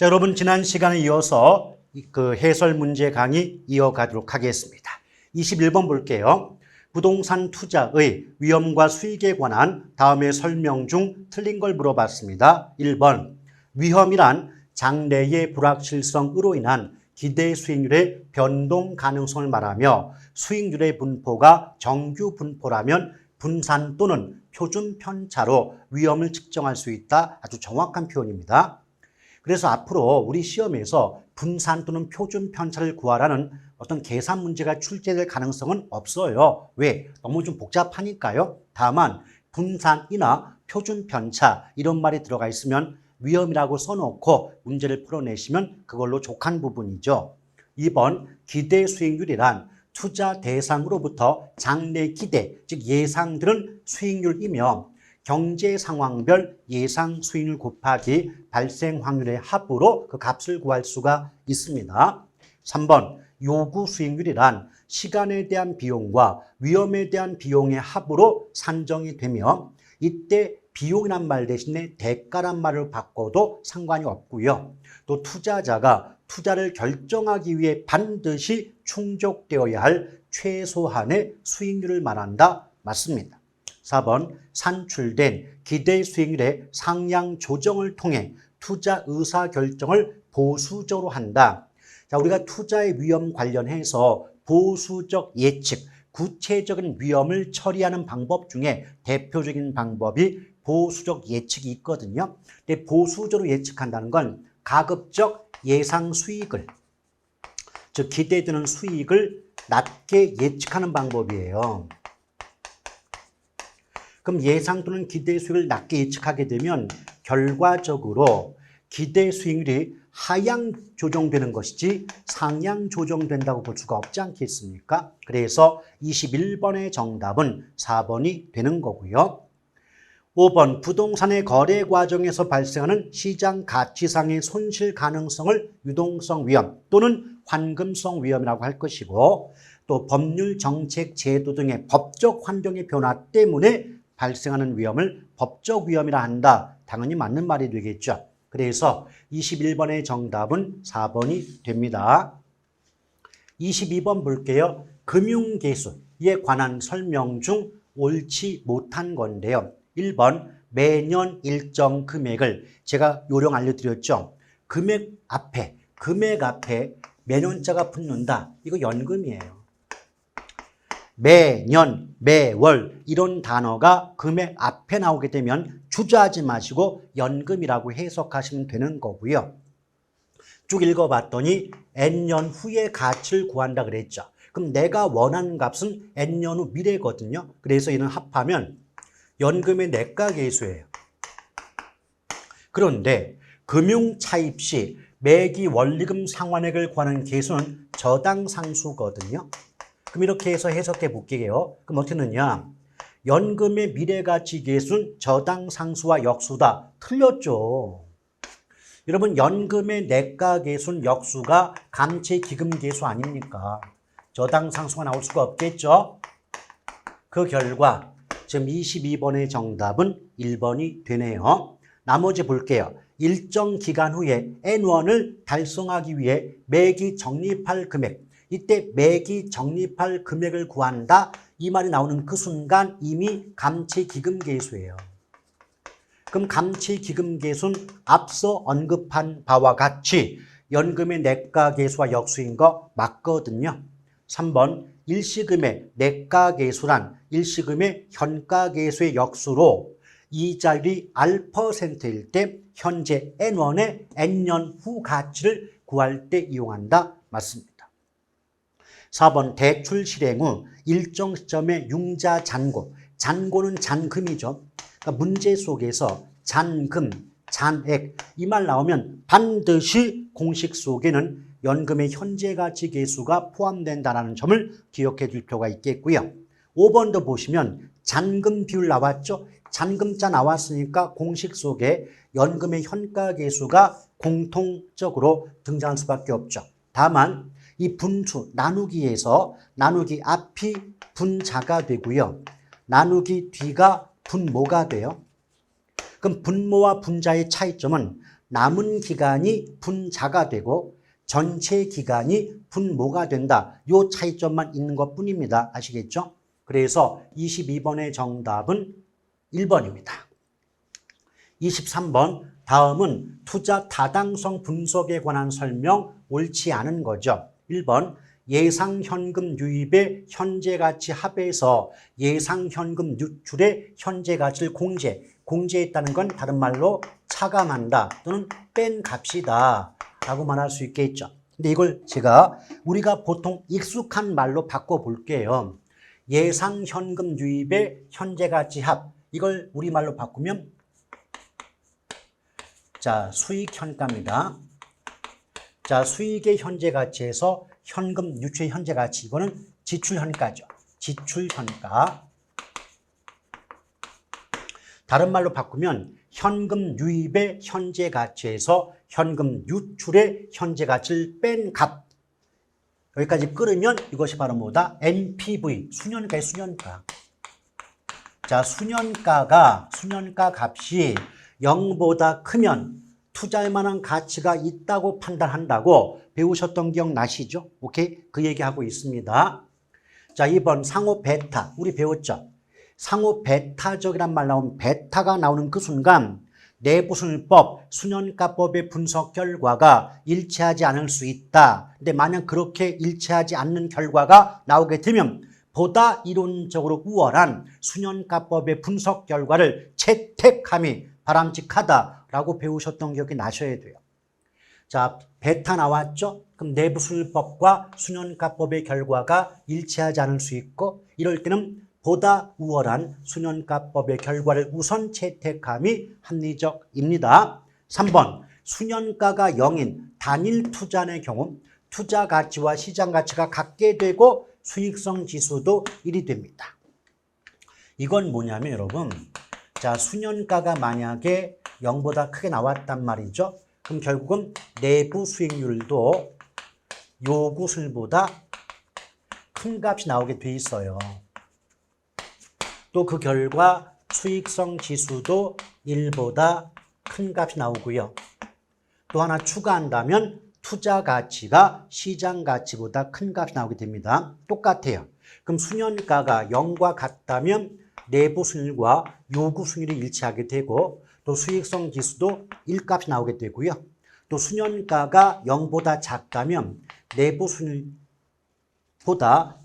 자, 여러분 지난 시간에 이어서 그 해설 문제 강의 이어가도록 하겠습니다. 21번 볼게요. 부동산 투자의 위험과 수익에 관한 다음의 설명 중 틀린 걸 물어봤습니다. 1번, 위험이란 장래의 불확실성으로 인한 기대 수익률의 변동 가능성을 말하며 수익률의 분포가 정규 분포라면 분산 또는 표준 편차로 위험을 측정할 수 있다. 아주 정확한 표현입니다. 그래서 앞으로 우리 시험에서 분산 또는 표준 편차를 구하라는 어떤 계산 문제가 출제될 가능성은 없어요. 왜? 너무 좀 복잡하니까요. 다만 분산이나 표준 편차 이런 말이 들어가 있으면 위험이라고 써놓고 문제를 풀어내시면 그걸로 족한 부분이죠. 2번, 기대 수익률이란 투자 대상으로부터 장래 기대, 즉 예상들은 수익률이며 경제 상황별 예상 수익률 곱하기 발생 확률의 합으로 그 값을 구할 수가 있습니다. 3번, 요구 수익률이란 시간에 대한 비용과 위험에 대한 비용의 합으로 산정이 되며 이때 비용이란 말 대신에 대가란 말을 바꿔도 상관이 없고요. 또 투자자가 투자를 결정하기 위해 반드시 충족되어야 할 최소한의 수익률을 말한다. 맞습니다. 4번, 산출된 기대 수익률의 상향 조정을 통해 투자 의사 결정을 보수적으로 한다. 자, 우리가 투자의 위험 관련해서 보수적 예측, 구체적인 위험을 처리하는 방법 중에 대표적인 방법이 보수적 예측이 있거든요. 근데 보수적으로 예측한다는 건 가급적 예상 수익을, 즉 기대되는 수익을 낮게 예측하는 방법이에요. 그럼 예상 또는 기대 수익을 낮게 예측하게 되면 결과적으로 기대 수익률이 하향 조정되는 것이지 상향 조정된다고 볼 수가 없지 않겠습니까? 그래서 21번의 정답은 4번이 되는 거고요. 5번, 부동산의 거래 과정에서 발생하는 시장 가치상의 손실 가능성을 유동성 위험 또는 환금성 위험이라고 할 것이고, 또 법률, 정책, 제도 등의 법적 환경의 변화 때문에 발생하는 위험을 법적 위험이라 한다. 당연히 맞는 말이 되겠죠. 그래서 21번의 정답은 4번이 됩니다. 22번 볼게요. 금융계수에 관한 설명 중 옳지 못한 건데요. 1번, 매년 일정 금액을 제가 요령 알려드렸죠. 금액 앞에 매년자가 붙는다. 이거 연금이에요. 매년, 매월 이런 단어가 금액 앞에 나오게 되면 주저하지 마시고 연금이라고 해석하시면 되는 거고요. 쭉 읽어봤더니 N년 후의 가치를 구한다 그랬죠. 그럼 내가 원하는 값은 N년 후 미래거든요. 그래서 이는 합하면 연금의 내가계수예요. 그런데 금융 차입 시 매기 원리금 상환액을 구하는 계수는 저당상수거든요. 그럼 이렇게 해서 해석해 볼게요. 그럼 어떻게 되느냐? 연금의 미래가치 계수는 저당상수와 역수다. 틀렸죠. 여러분, 연금의 내가계수는 역수가 감채기금계수 아닙니까? 저당상수가 나올 수가 없겠죠. 그 결과 지금 22번의 정답은 1번이 되네요. 나머지 볼게요. 일정 기간 후에 N1을 달성하기 위해 매기 적립할 금액, 이때 매기 적립할 금액을 구한다. 이 말이 나오는 그 순간 이미 감채기금계수예요. 그럼 감채기금계수는 앞서 언급한 바와 같이 연금의 내가계수와 역수인 거 맞거든요. 3번, 일시금의 내가계수란 일시금의 현가계수의 역수로 이자율이 R%일 때 현재 N1의 N년 후 가치를 구할 때 이용한다. 맞습니다. 4번, 대출 실행 후 일정 시점의 융자 잔고. 잔고는 잔금이죠. 그러니까 문제 속에서 잔금, 잔액 이 말 나오면 반드시 공식 속에는 연금의 현재 가치 계수가 포함된다는 점을 기억해 줄 필요가 있겠고요. 5번도 보시면 잔금 비율 나왔죠. 잔금자 나왔으니까 공식 속에 연금의 현가 계수가 공통적으로 등장할 수밖에 없죠. 다만 이 분수 나누기에서 나누기 앞이 분자가 되고요. 나누기 뒤가 분모가 돼요. 그럼 분모와 분자의 차이점은 남은 기간이 분자가 되고 전체 기간이 분모가 된다. 요 차이점만 있는 것뿐입니다. 아시겠죠? 그래서 22번의 정답은 1번입니다. 23번 다음은 투자 타당성 분석에 관한 설명 옳지 않은 거죠. 1번 예상현금 유입의 현재가치 합해서 예상현금 유출의 현재가치를 공제했다는 건 다른 말로 차감한다 또는 뺀 값이다 라고 말할 수 있겠죠. 근데 이걸 우리가 보통 익숙한 말로 바꿔볼게요. 예상현금 유입의 현재가치 합, 이걸 우리말로 바꾸면 자, 수익현가입니다. 자, 수익의 현재가치에서 현금 유출의 현재가치, 이거는 지출현가죠. 지출현가. 다른 말로 바꾸면 현금 유입의 현재가치에서 현금 유출의 현재가치를 뺀 값. 여기까지 끌으면 이것이 바로 뭐다? NPV, 수년가의 수년가. 자, 수년가 값이 0보다 크면 투자할 만한 가치가 있다고 판단한다고 배우셨던 기억 나시죠? 오케이? 그 얘기하고 있습니다. 자, 2번 상호 베타. 우리 배웠죠? 상호 베타적이란 말 나오면 베타가 나오는 그 순간 내부순위법, 수년가법의 분석 결과가 일치하지 않을 수 있다. 근데 만약 그렇게 일치하지 않는 결과가 나오게 되면 보다 이론적으로 우월한 수년가법의 분석 결과를 채택함이 바람직하다라고 배우셨던 기억이 나셔야 돼요. 자, 베타 나왔죠? 그럼 내부순위법과 수년가법의 결과가 일치하지 않을 수 있고 이럴 때는 보다 우월한 수년가법의 결과를 우선 채택함이 합리적입니다. 3번 수년가가 0인 단일 투자의 경우 투자 가치와 시장 가치가 같게 되고 수익성 지수도 1이 됩니다. 이건 뭐냐면 여러분, 자, 수년가가 만약에 0보다 크게 나왔단 말이죠. 그럼 결국은 내부 수익률도 요구수보다 큰 값이 나오게 돼 있어요. 또 그 결과 수익성 지수도 1보다 큰 값이 나오고요. 또 하나 추가한다면 투자 가치가 시장 가치보다 큰 값이 나오게 됩니다. 똑같아요. 그럼 수년가가 0과 같다면 내부 수익률과 요구 수익률이 일치하게 되고 또 수익성 지수도 1값이 나오게 되고요. 또 수년가가 0보다 작다면 내부 수익률보다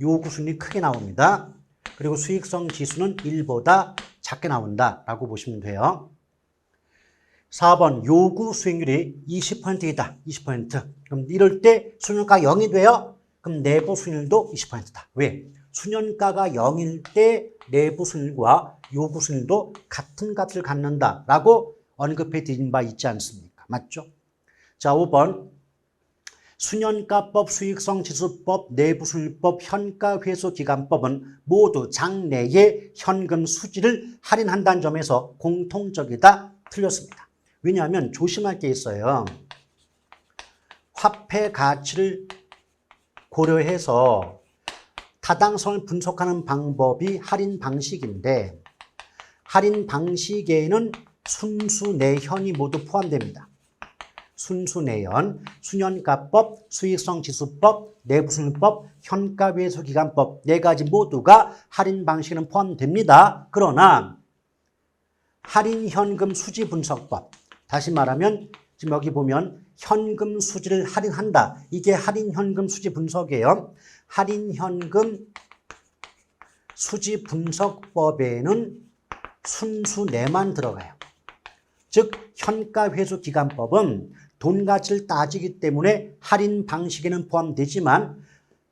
요구 수익률이 크게 나옵니다. 그리고 수익성 지수는 1보다 작게 나온다라고 보시면 돼요. 4번 요구 수익률이 20%이다. 20%. 그럼 이럴 때 수년가가 0이 돼요. 그럼 내부 수익률도 20%다. 왜? 수년가가 0일 때 내부 수익률과 요구 수익률도 같은 값을 갖는다라고 언급해 드린 바 있지 않습니까? 맞죠? 자, 5번 수년가법, 수익성지수법, 내부수익법, 현가회수기간법은 모두 장내에 현금 수지를 할인한다는 점에서 공통적이다. 틀렸습니다. 왜냐하면 조심할 게 있어요. 화폐 가치를 고려해서 타당성을 분석하는 방법이 할인 방식인데 할인 방식에는 순수 내현이 모두 포함됩니다. 순수 내연, 수년가법, 수익성지수법, 내부수익법, 현가회수기간법 4가지 모두가 할인 방식에는 포함됩니다. 그러나 할인현금 수지분석법, 다시 말하면 지금 여기 보면 현금 수지를 할인한다. 이게 할인현금 수지분석이에요. 할인현금 수지분석법에는 순수 내만 들어가요. 즉 현가회수기간법은 돈 가치를 따지기 때문에 할인 방식에는 포함되지만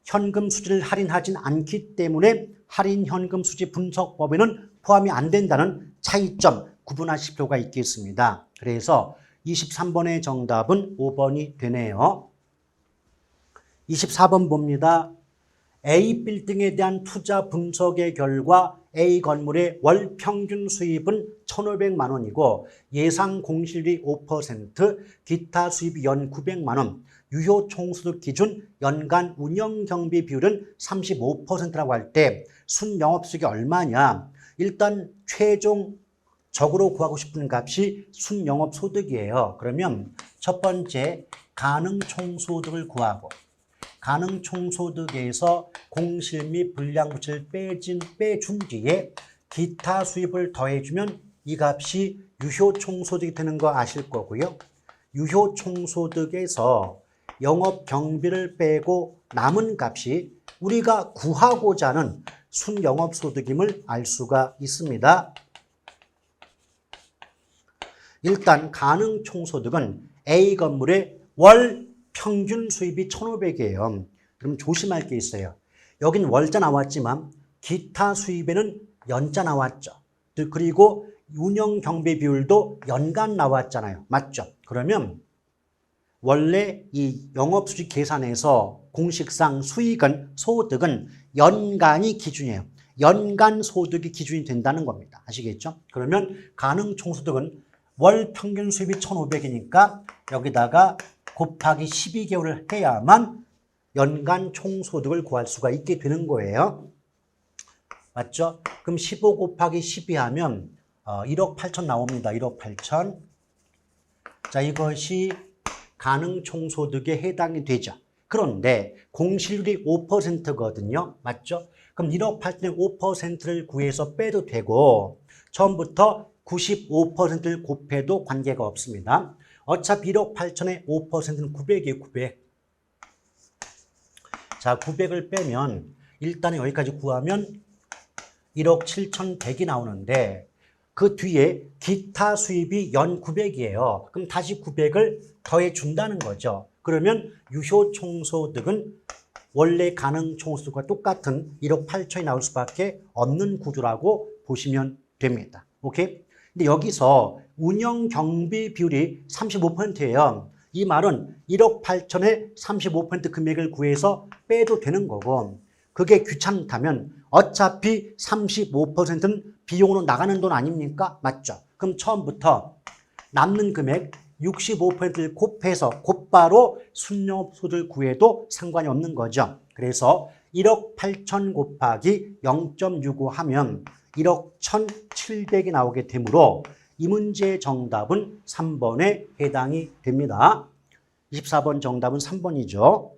현금 수지를 할인하진 않기 때문에 할인 현금 수지 분석법에는 포함이 안 된다는 차이점 구분하실 필요가 있겠습니다. 그래서 23번의 정답은 5번이 되네요. 24번 봅니다. A 빌딩에 대한 투자 분석의 결과 A 건물의 월 평균 수입은 1,500만 원이고 예상 공실비 5%, 기타 수입이 연 900만 원, 유효 총소득 기준 연간 운영 경비 비율은 35%라고 할 때 순영업수익이 얼마냐? 일단 최종 적으로 구하고 싶은 값이 순영업소득이에요. 그러면 첫 번째 가능총소득을 구하고 가능총소득에서 공실 및 불량부채를 빼준 뒤에 기타 수입을 더해주면 이 값이 유효총소득이 되는 거 아실 거고요. 유효총소득에서 영업경비를 빼고 남은 값이 우리가 구하고자 하는 순영업소득임을 알 수가 있습니다. 일단 가능총소득은 A 건물의 월 평균 수입이 1,500이에요. 그럼 조심할 게 있어요. 여긴 월자 나왔지만 기타 수입에는 연자 나왔죠. 그리고 운영경비 비율도 연간 나왔잖아요. 맞죠? 그러면 원래 이 영업수직 계산에서 공식상 소득은 연간이 기준이에요. 연간 소득이 기준이 된다는 겁니다. 아시겠죠? 그러면 가능총소득은 월 평균 수입이 1,500이니까 여기다가 곱하기 12개월을 해야만 연간 총소득을 구할 수가 있게 되는 거예요. 맞죠? 그럼 15 곱하기 12 하면 1억 8천 나옵니다. 1억 8천. 자, 이것이 가능총소득에 해당이 되죠. 그런데 공실률이 5%거든요. 맞죠? 그럼 1억 8천의 5%를 구해서 빼도 되고 처음부터 95%를 곱해도 관계가 없습니다. 어차피 1억 8천의 5%는 900이에요. 900. 자, 900을 빼면 일단은 여기까지 구하면 1억 7,100이 나오는데 그 뒤에 기타 수입이 연 900이에요. 그럼 다시 900을 더해 준다는 거죠. 그러면 유효총소득은 원래 가능총소득과 똑같은 1억 8천이 나올 수밖에 없는 구조라고 보시면 됩니다. 오케이? 근데 여기서 운영경비 비율이 35%예요. 이 말은 1억 8천에 35% 금액을 구해서 빼도 되는 거고 그게 귀찮다면 어차피 35%는 비용으로 나가는 돈 아닙니까? 맞죠? 그럼 처음부터 남는 금액 65%를 곱해서 곧바로 순영업소득을 구해도 상관이 없는 거죠. 그래서 1억 8천 곱하기 0.65 하면 1억 1,700이 나오게 되므로 이 문제의 정답은 3번에 해당이 됩니다. 24번 정답은 3번이죠.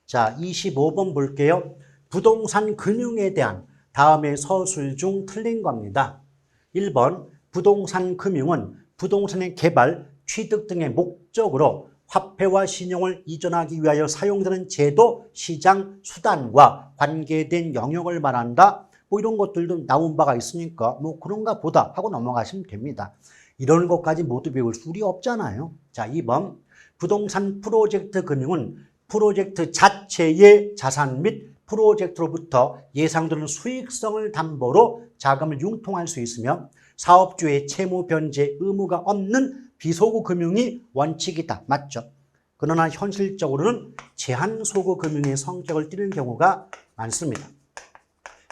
자, 25번 볼게요. 부동산 금융에 대한 다음의 서술 중 틀린 겁니다. 1번 부동산 금융은 부동산의 개발, 취득 등의 목적으로 화폐와 신용을 이전하기 위하여 사용되는 제도, 시장, 수단과 관계된 영역을 말한다. 뭐 이런 것들도 나온 바가 있으니까 뭐 그런가 보다 하고 넘어가시면 됩니다. 이런 것까지 모두 배울 수리 없잖아요. 자, 2번 부동산 프로젝트 금융은 프로젝트 자체의 자산 및 프로젝트로부터 예상되는 수익성을 담보로 자금을 융통할 수 있으며 사업주의 채무 변제 의무가 없는 비소구 금융이 원칙이다. 맞죠? 그러나 현실적으로는 제한소구 금융의 성격을 띠는 경우가 많습니다.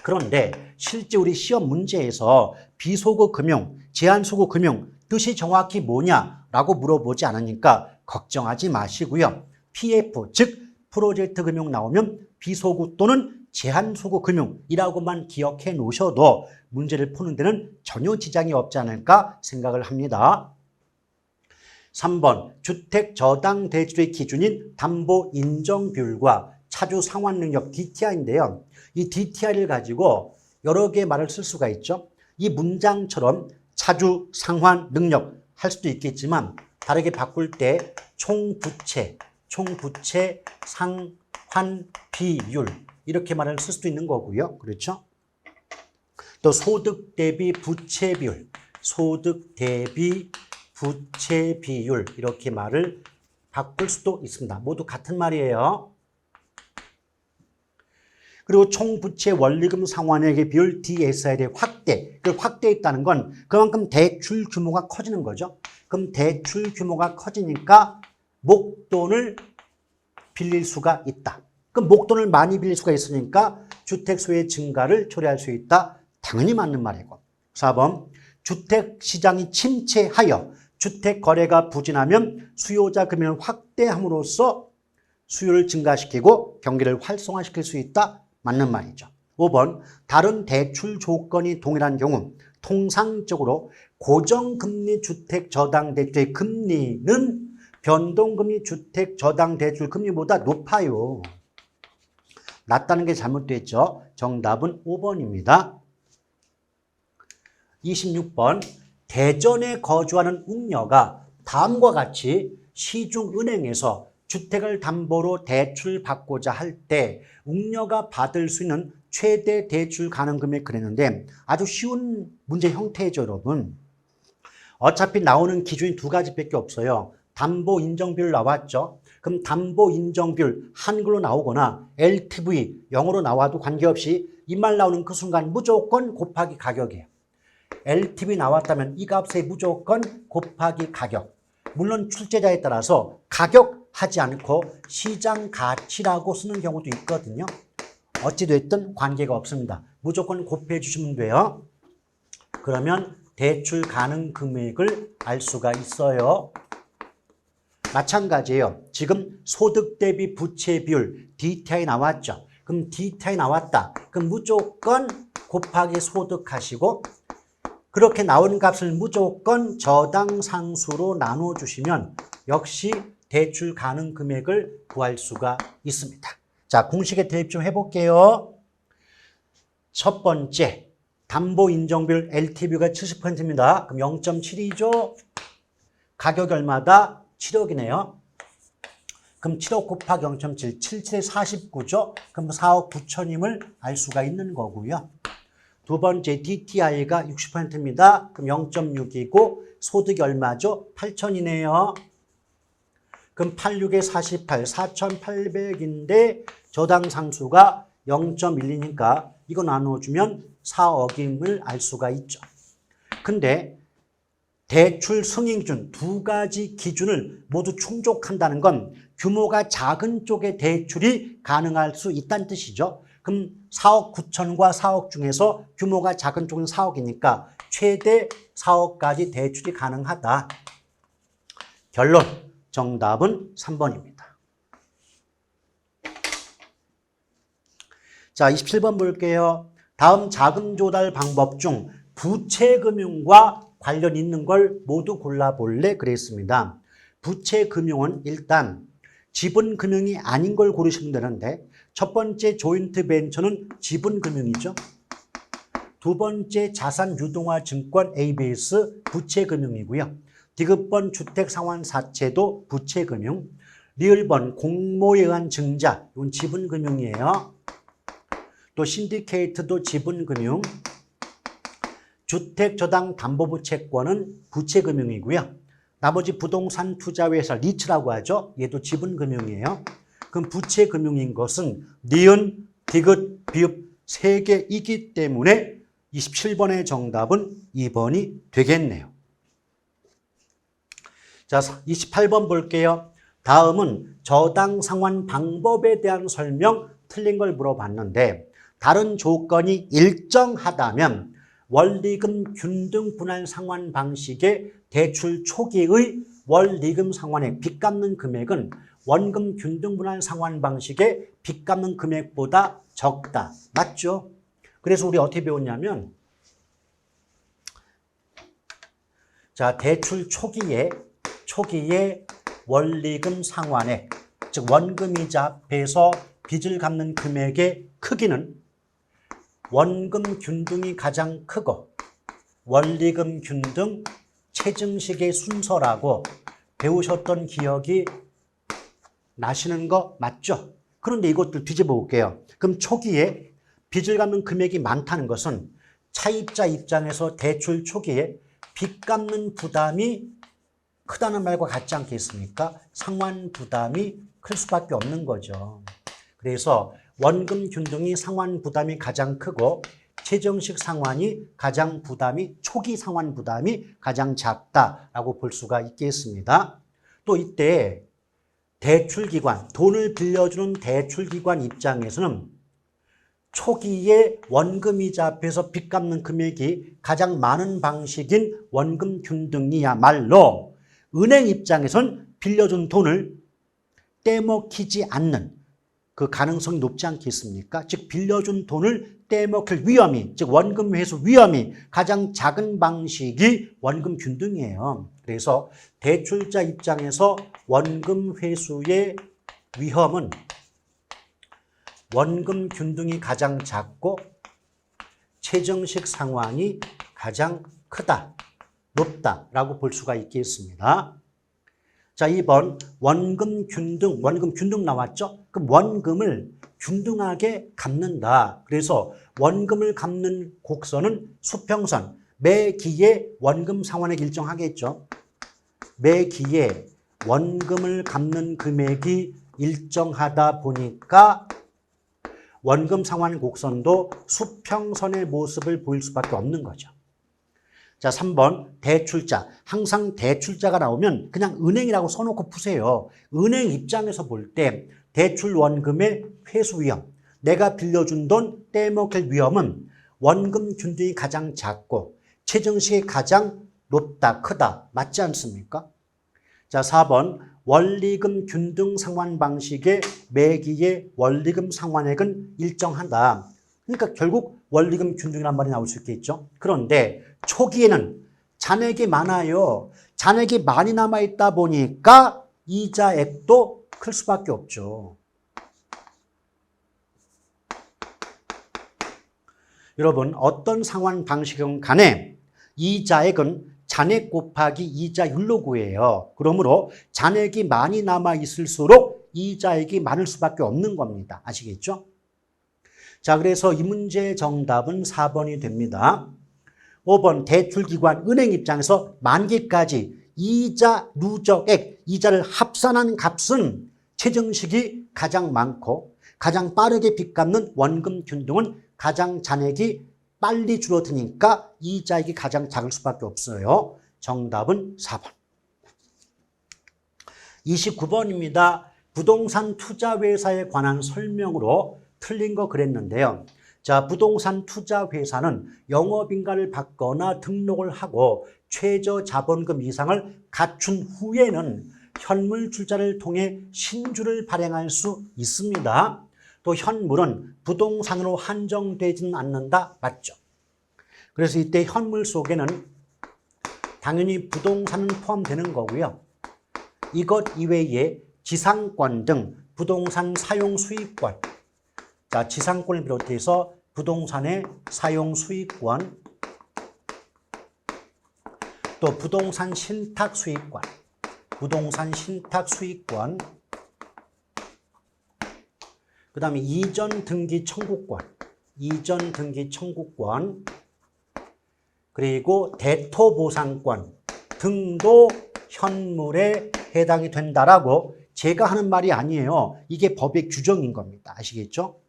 그런데 실제 우리 시험 문제에서 비소구 금융, 제한소구 금융 뜻이 정확히 뭐냐라고 물어보지 않으니까 걱정하지 마시고요. PF, 즉 프로젝트 금융 나오면 비소구 또는 제한소구 금융이라고만 기억해 놓으셔도 문제를 푸는 데는 전혀 지장이 없지 않을까 생각을 합니다. 3번 주택 저당 대출의 기준인 담보 인정 비율과 차주 상환 능력 DTI인데요. 이 DTI를 가지고 여러 개의 말을 쓸 수가 있죠. 이 문장처럼 차주 상환 능력 할 수도 있겠지만 다르게 바꿀 때 총부채 상환 비율 이렇게 말을 쓸 수도 있는 거고요. 그렇죠? 또 소득 대비 부채 비율, 소득 대비 부채 비율 이렇게 말을 바꿀 수도 있습니다. 모두 같은 말이에요. 그리고 총부채 원리금 상환액의 비율 DSR의 확대. 그 확대했다는 건 그만큼 대출 규모가 커지는 거죠. 그럼 대출 규모가 커지니까 목돈을 빌릴 수가 있다. 그럼 목돈을 많이 빌릴 수가 있으니까 주택수의 증가를 초래할 수 있다. 당연히 맞는 말이고. 4번 주택시장이 침체하여 주택거래가 부진하면 수요자 금융을 확대함으로써 수요를 증가시키고 경기를 활성화시킬 수 있다. 맞는 말이죠. 5번 다른 대출 조건이 동일한 경우 통상적으로 고정금리 주택 저당 대출의 금리는 변동금리 주택 저당 대출 금리보다 높아요. 낮다는 게 잘못됐죠. 정답은 5번입니다. 26번 대전에 거주하는 웅녀가 다음과 같이 시중은행에서 주택을 담보로 대출 받고자 할 때 웅녀가 받을 수 있는 최대 대출 가능 금액 그랬는데 아주 쉬운 문제 형태죠, 여러분. 어차피 나오는 기준이 두 가지밖에 없어요. 담보 인정 비율 나왔죠. 그럼 담보 인정 비율 한글로 나오거나 LTV 영어로 나와도 관계없이 이 말 나오는 그 순간 무조건 곱하기 가격이에요. LTV 나왔다면 이 값에 무조건 곱하기 가격. 물론 출제자에 따라서 가격 하지 않고 시장 가치라고 쓰는 경우도 있거든요. 어찌됐든 관계가 없습니다. 무조건 곱해 주시면 돼요. 그러면 대출 가능 금액을 알 수가 있어요. 마찬가지예요. 지금 소득 대비 부채 비율 DTI 나왔죠. 그럼 DTI 나왔다. 그럼 무조건 곱하기 소득 하시고 그렇게 나온 값을 무조건 저당 상수로 나눠주시면 역시 대출 가능 금액을 구할 수가 있습니다. 자, 공식에 대입 좀 해볼게요. 첫 번째, 담보 인정비율 LTV가 70%입니다. 그럼 0.7이죠. 가격이 얼마다? 7억이네요. 그럼 7억 곱하기 0.7, 77에 49죠. 그럼 4억 9천임을 알 수가 있는 거고요. 두 번째 DTI가 60%입니다. 그럼 0.6이고 소득이 얼마죠? 8천이네요. 그럼 86에 48, 4,800인데 저당 상수가 0.12니까 이거 나눠주면 4억임을 알 수가 있죠. 근데 대출 승인 기준 두 가지 기준을 모두 충족한다는 건 규모가 작은 쪽의 대출이 가능할 수 있다는 뜻이죠. 그럼 4억 9천과 4억 중에서 규모가 작은 쪽은 4억이니까 최대 4억까지 대출이 가능하다. 결론, 정답은 3번입니다. 자, 27번 볼게요. 다음 자금 조달 방법 중 부채금융과 관련 있는 걸 모두 골라볼래 그랬습니다. 부채금융은 일단 지분금융이 아닌 걸 고르시면 되는데 첫 번째 조인트 벤처는 지분금융이죠. 두 번째 자산유동화 증권 ABS 부채금융이고요. 디귿번 주택상환사채도 부채금융, 리을번 공모에 의한 증자, 이건 지분금융이에요. 또 신디케이트도 지분금융, 주택저당담보부채권은 부채금융이고요. 나머지 부동산 투자회사 리츠라고 하죠. 얘도 지분금융이에요. 그럼 부채금융인 것은 니은, 디귿, 비읍 3개이기 때문에 27번의 정답은 2번이 되겠네요. 자, 28번 볼게요. 다음은 저당 상환 방법에 대한 설명 틀린 걸 물어봤는데 다른 조건이 일정하다면 원리금 균등 분할 상환 방식의 대출 초기의 원리금 상환액 빚 갚는 금액은 원금 균등 분할 상환 방식의 빚 갚는 금액보다 적다. 맞죠? 그래서 우리 어떻게 배웠냐면 자, 대출 초기에 원리금 상환액, 즉 원금이자 합해서 빚을 갚는 금액의 크기는 원금 균등이 가장 크고 원리금 균등 체증식의 순서라고 배우셨던 기억이 나시는 거 맞죠? 그런데 이것들 뒤집어 볼게요. 그럼 초기에 빚을 갚는 금액이 많다는 것은 차입자 입장에서 대출 초기에 빚 갚는 부담이 크다는 말과 같지 않겠습니까? 상환 부담이 클 수밖에 없는 거죠. 그래서 원금 균등이 상환 부담이 가장 크고 최정식 상환이 가장 부담이 초기 상환 부담이 가장 작다라고 볼 수가 있겠습니다. 또 이때 대출기관, 돈을 빌려주는 대출기관 입장에서는 초기에 원금이자 앞에서 빚 갚는 금액이 가장 많은 방식인 원금 균등이야말로 은행 입장에서는 빌려준 돈을 떼먹히지 않는 그 가능성이 높지 않겠습니까? 즉 빌려준 돈을 떼먹힐 위험이, 즉 원금 회수 위험이 가장 작은 방식이 원금 균등이에요. 그래서 대출자 입장에서 원금 회수의 위험은 원금 균등이 가장 작고 최정식 상환이 가장 크다, 높다라고 볼 수가 있겠습니다. 자, 2번 원금 균등 나왔죠? 그럼 원금을 균등하게 갚는다. 그래서 원금을 갚는 곡선은 수평선, 매 기에 원금 상환액 일정하겠죠. 매 기에 원금을 갚는 금액이 일정하다 보니까 원금 상환 곡선도 수평선의 모습을 보일 수밖에 없는 거죠. 자, 3번 대출자. 항상 대출자가 나오면 그냥 은행이라고 써놓고 푸세요. 은행 입장에서 볼 때 대출 원금의 회수 위험, 내가 빌려준 돈 떼먹힐 위험은 원금 균등이 가장 작고 최정식이 가장 높다, 크다. 맞지 않습니까? 자, 4번 원리금 균등 상환 방식의 매기의 원리금 상환액은 일정하다. 그러니까 결국 원리금 균등이란 말이 나올 수 있겠죠. 그런데 초기에는 잔액이 많아요. 잔액이 많이 남아있다 보니까 이자액도 클 수밖에 없죠. 여러분, 어떤 상환 방식은 간에 이자액은 잔액 곱하기 이자율로 구해요. 그러므로 잔액이 많이 남아있을수록 이자액이 많을 수밖에 없는 겁니다. 아시겠죠? 자, 그래서 이 문제의 정답은 4번이 됩니다. 5번 대출기관 은행 입장에서 만기까지 이자 누적액, 이자를 합산한 값은 최정식이 가장 많고 가장 빠르게 빚 갚는 원금 균등은 가장 잔액이 빨리 줄어드니까 이자액이 가장 작을 수밖에 없어요. 정답은 4번. 29번입니다. 부동산 투자회사에 관한 설명으로 틀린 거 그랬는데요. 자, 부동산 투자회사는 영업인가를 받거나 등록을 하고 최저 자본금 이상을 갖춘 후에는 현물 출자를 통해 신주를 발행할 수 있습니다. 또 현물은 부동산으로 한정되지는 않는다. 맞죠? 그래서 이때 현물 속에는 당연히 부동산은 포함되는 거고요. 이것 이외에 지상권 등 부동산 사용 수익권, 자, 지상권을 비롯해서 부동산의 사용 수익권, 또 부동산 신탁 수익권, 그 다음에 이전 등기 청구권, 그리고 대토보상권 등도 현물에 해당이 된다라고 제가 하는 말이 아니에요. 이게 법의 규정인 겁니다. 아시겠죠?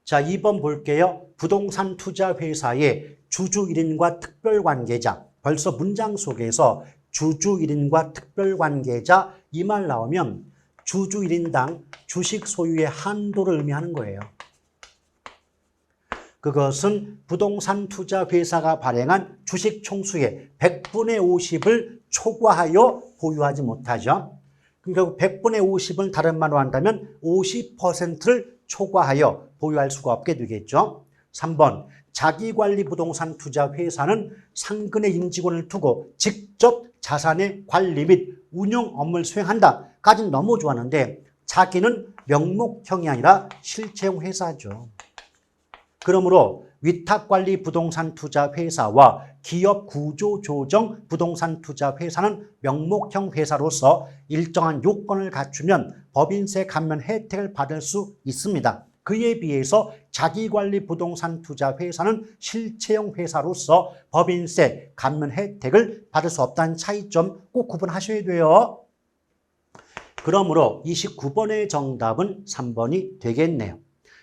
자, 2번 볼게요. 부동산 투자회사의 주주 1인과 특별관계자. 벌써 문장 속에서 주주 1인과 특별관계자 이 말 나오면 주주 1인당 주식 소유의 한도를 의미하는 거예요. 그것은 부동산 투자회사가 발행한 주식 총수의 100분의 50을 초과하여 보유하지 못하죠. 그럼 결국 100분의 50을 다른 말로 한다면 50%를 초과하여 보유할 수가 없게 되겠죠. 3번 자기관리 부동산 투자회사는 상근의 임직원을 두고 직접 자산의 관리 및 운용 업무를 수행한다까지는 너무 좋았는데 자기는 명목형이 아니라 실체형 회사죠. 그러므로 위탁관리 부동산 투자회사와 기업 구조조정 부동산 투자회사는 명목형 회사로서 일정한 요건을 갖추면 법인세 감면 혜택을 받을 수 있습니다. 그에 비해서 자기관리 부동산 투자회사는 실체형 회사로서 법인세 감면 혜택을 받을 수 없다는 차이점 꼭 구분하셔야 돼요. 그러므로 29번의 정답은 3번이 되겠네요.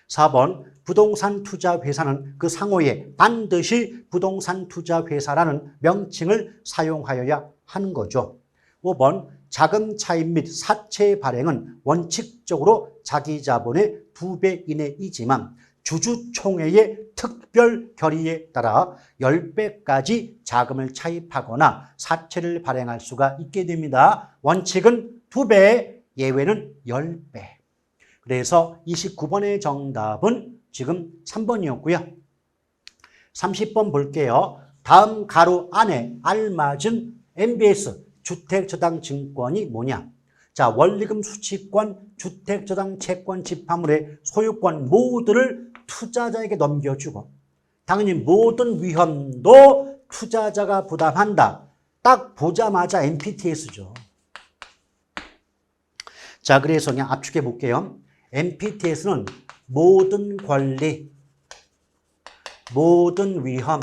4번 부동산 투자회사는 그 상호에 반드시 부동산 투자회사라는 명칭을 사용하여야 하는 거죠. 5번 자금 차입 및 사채 발행은 원칙적으로 자기 자본의 2배 이내이지만 주주총회의 특별 결의에 따라 10배까지 자금을 차입하거나 사채를 발행할 수가 있게 됩니다. 원칙은 2배, 예외는 10배. 그래서 29번의 정답은 지금 3번이었고요. 30번 볼게요. 다음 가로 안에 알맞은 MBS 주택저당증권이 뭐냐? 자, 원리금 수취권, 주택저당 채권 집화물의 소유권 모두를 투자자에게 넘겨주고 당연히 모든 위험도 투자자가 부담한다. 딱 보자마자 NPTS죠. 자, 그래서 그냥 압축해 볼게요. NPTS는 모든 권리, 모든 위험,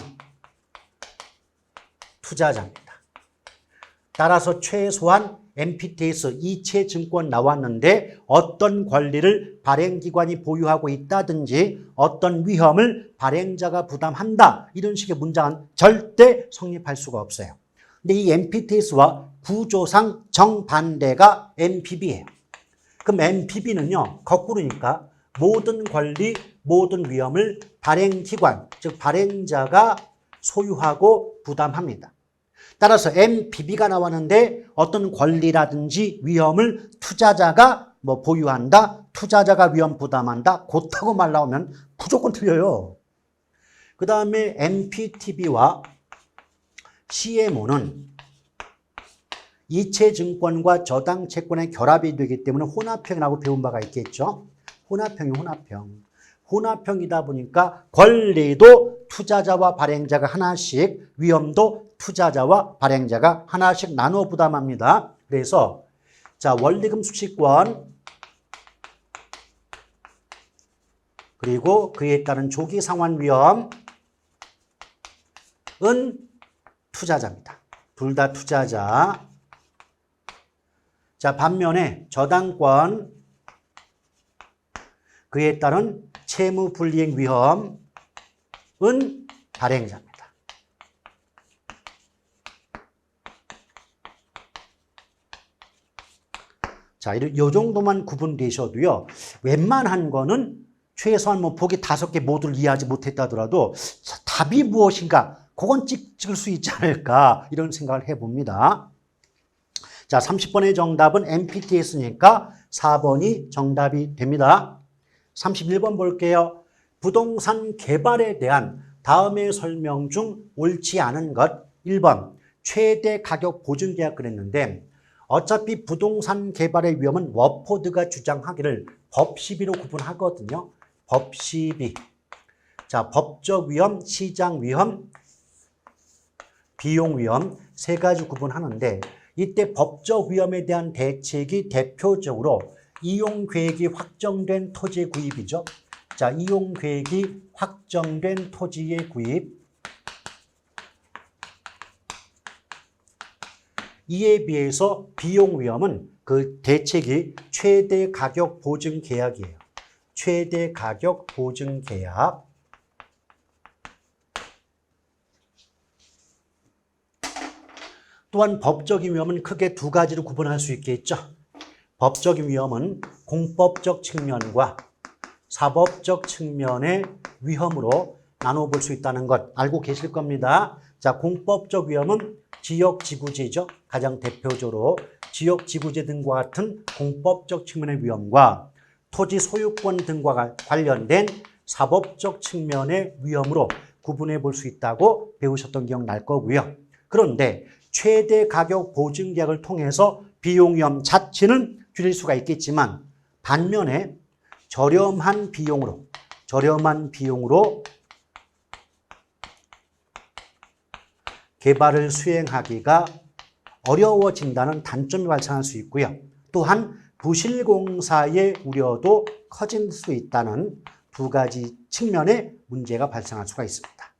투자자입니다. 따라서 최소한 NPTS 이체증권 나왔는데 어떤 권리를 발행기관이 보유하고 있다든지 어떤 위험을 발행자가 부담한다. 이런 식의 문장은 절대 성립할 수가 없어요. 근데 이 NPTS와 구조상 정반대가 NPB예요. 그럼 NPB는요, 거꾸로니까 모든 권리, 모든 위험을 발행기관, 즉 발행자가 소유하고 부담합니다. 따라서 NPB가 나왔는데 어떤 권리라든지 위험을 투자자가 보유한다, 투자자가 위험 부담한다, 그렇다고 말 나오면 무조건 틀려요. 그 다음에 NPTB와 CMO는 이체증권과 저당채권의 결합이 되기 때문에 혼합형이라고 배운 바가 있겠죠. 혼합형이 혼합형. 혼합형이다 보니까 권리도 투자자와 발행자가 하나씩, 위험도 투자자와 발행자가 하나씩 나눠 부담합니다. 그래서 자, 원리금 수취권 그리고 그에 따른 조기 상환 위험은 투자자입니다. 둘 다 투자자. 자, 반면에 저당권 그에 따른 채무 불이행 위험은 발행자입니다. 자, 이 정도만 구분되셔도요. 웬만한 거는 최소한 보기 5개 모두를 이해하지 못했다더라도 답이 무엇인가 그건 찍을 수 있지 않을까 이런 생각을 해봅니다. 자, 30번의 정답은 NPTS니까 4번이 정답이 됩니다. 31번 볼게요. 부동산 개발에 대한 다음의 설명 중 옳지 않은 것. 1번 최대 가격 보증 계약을 했는데 어차피 부동산 개발의 위험은 워포드가 주장하기를 법시비로 구분하거든요. 법시비. 자, 법적 위험, 시장 위험, 비용 위험 세 가지 구분하는데 이때 법적 위험에 대한 대책이 대표적으로 이용계획이 확정된 토지 구입이죠. 자, 이용계획이 확정된 토지의 구입. 이에 비해서 비용 위험은 그 대책이 최대 가격 보증 계약이에요. 최대 가격 보증 계약. 또한 법적인 위험은 크게 두 가지로 구분할 수 있겠죠. 법적인 위험은 공법적 측면과 사법적 측면의 위험으로 나눠볼 수 있다는 것 알고 계실 겁니다. 자, 공법적 위험은 지역지구제죠. 가장 대표적으로 지역지구제 등과 같은 공법적 측면의 위험과 토지 소유권 등과 관련된 사법적 측면의 위험으로 구분해 볼 수 있다고 배우셨던 기억 날 거고요. 그런데 최대 가격 보증 계약을 통해서 비용 위험 자체는 줄일 수가 있겠지만 반면에 저렴한 비용으로 개발을 수행하기가 어려워진다는 단점이 발생할 수 있고요. 또한 부실공사의 우려도 커질 수 있다는 두 가지 측면의 문제가 발생할 수가 있습니다.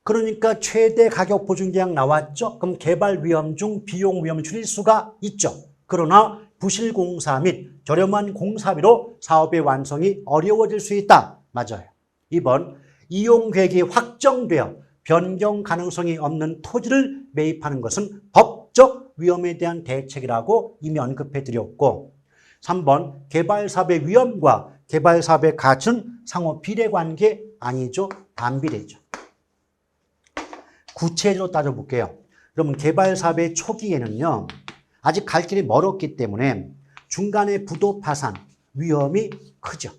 그러니까 최대 가격 보증 계약 나왔죠? 그럼 개발 위험 중 비용 위험을 줄일 수가 있죠. 그러나 부실공사 및 저렴한 공사비로 사업의 완성이 어려워질 수 있다. 맞아요. 2번 이용계획이 확정되어 변경 가능성이 없는 토지를 매입하는 것은 법적 위험에 대한 대책이라고 이미 언급해 드렸고 3번 개발사업의 위험과 개발사업의 가치는 상호 비례관계 아니죠. 반비례죠. 구체적으로 따져볼게요. 그러면 개발사업의 초기에는요. 아직 갈 길이 멀었기 때문에 중간에 부도 파산 위험이 크죠.